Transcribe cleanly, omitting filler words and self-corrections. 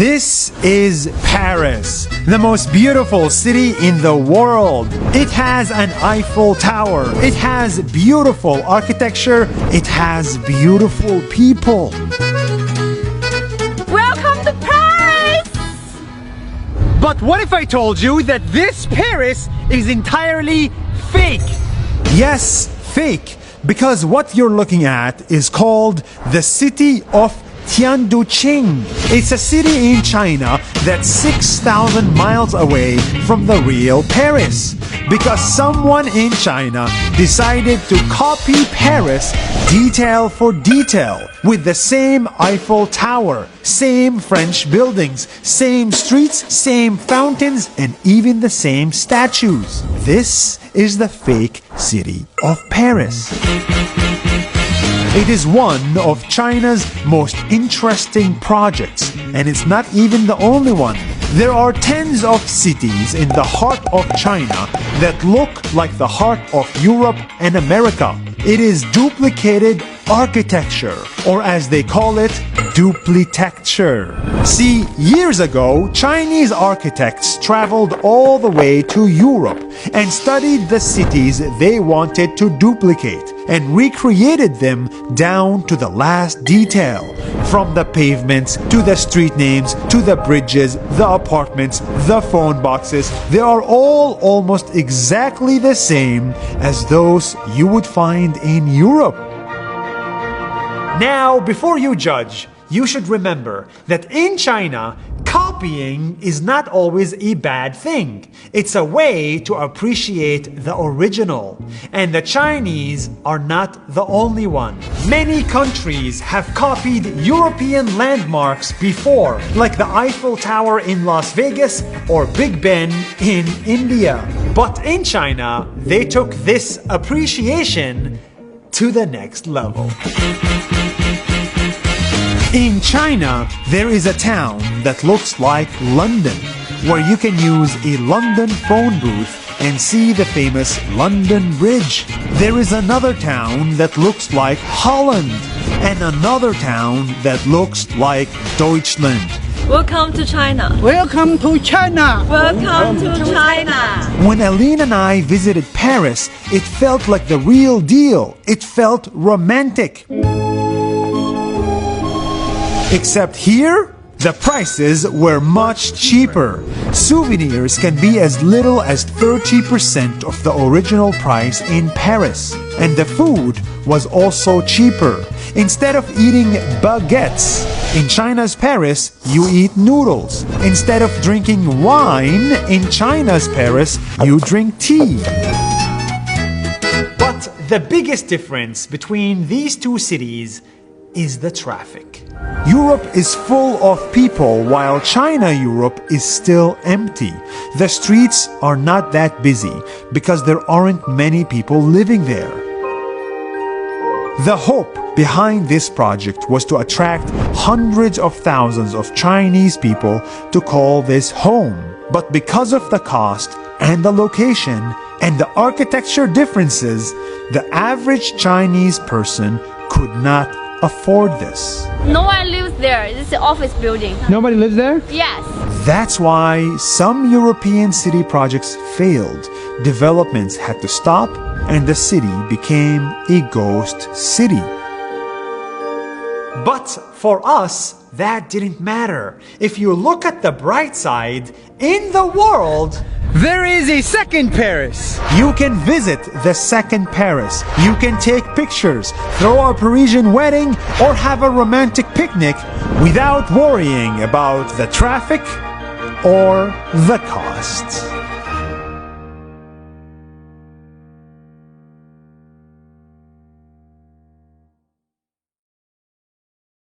This is Paris, the most beautiful city in the world. It has an Eiffel Tower. It has beautiful architecture. It has beautiful people. Welcome to Paris! But what if I told you that this Paris is entirely fake? Yes, fake, because what you're looking at is called the city of Tianduqing. It's a city in China that's 6,000 miles away from the real Paris, because someone in China decided to copy Paris detail for detail, with the same Eiffel Tower, same French buildings, same streets, same fountains, and even the same statues. This is the fake city of Paris. It is one of China's most interesting projects, and it's not even the only one. There are tens of cities in the heart of China that look like the heart of Europe and America. It is duplicated architecture, or as they call it, duplitecture. See, years ago, Chinese architects traveled all the way to Europe and studied the cities they wanted to duplicate and recreated them down to the last detail. From the pavements, to the street names, to the bridges, the apartments, the phone boxes, they are all almost exactly the same as those you would find in Europe. Now, before you judge, you should remember that in China, copying is not always a bad thing. It's a way to appreciate the original. And the Chinese are not the only one. Many countries have copied European landmarks before, like the Eiffel Tower in Las Vegas or Big Ben in India. But in China, they took this appreciation to the next level. In China, there is a town that looks like London, where you can use a London phone booth and see the famous London Bridge. There is another town that looks like Holland, and another town that looks like Deutschland. Welcome to China. Welcome to China. Welcome to China. When Aline and I visited Paris, it felt like the real deal. It felt romantic. Except here, the prices were much cheaper. Souvenirs can be as little as 30% of the original price in Paris. And the food was also cheaper. Instead of eating baguettes, in China's Paris, you eat noodles. Instead of drinking wine, in China's Paris, you drink tea. But the biggest difference between these two cities is the traffic. Europe is full of people while Europe is still empty. The streets are not that busy because there aren't many people living there. The hope behind this project was to attract hundreds of thousands of Chinese people to call this home. But because of the cost and the location and the architecture differences, the average Chinese person could not afford this. No one lives there. This is an office building. Nobody lives there? Yes. That's why some European city projects failed. Developments had to stop, and the city became a ghost city. But for us, that didn't matter. If you look at the bright side, in the world, There is a second Paris. you can visit the second Paris. You can take pictures, throw a Parisian wedding, or have a romantic picnic without worrying about the traffic or the costs.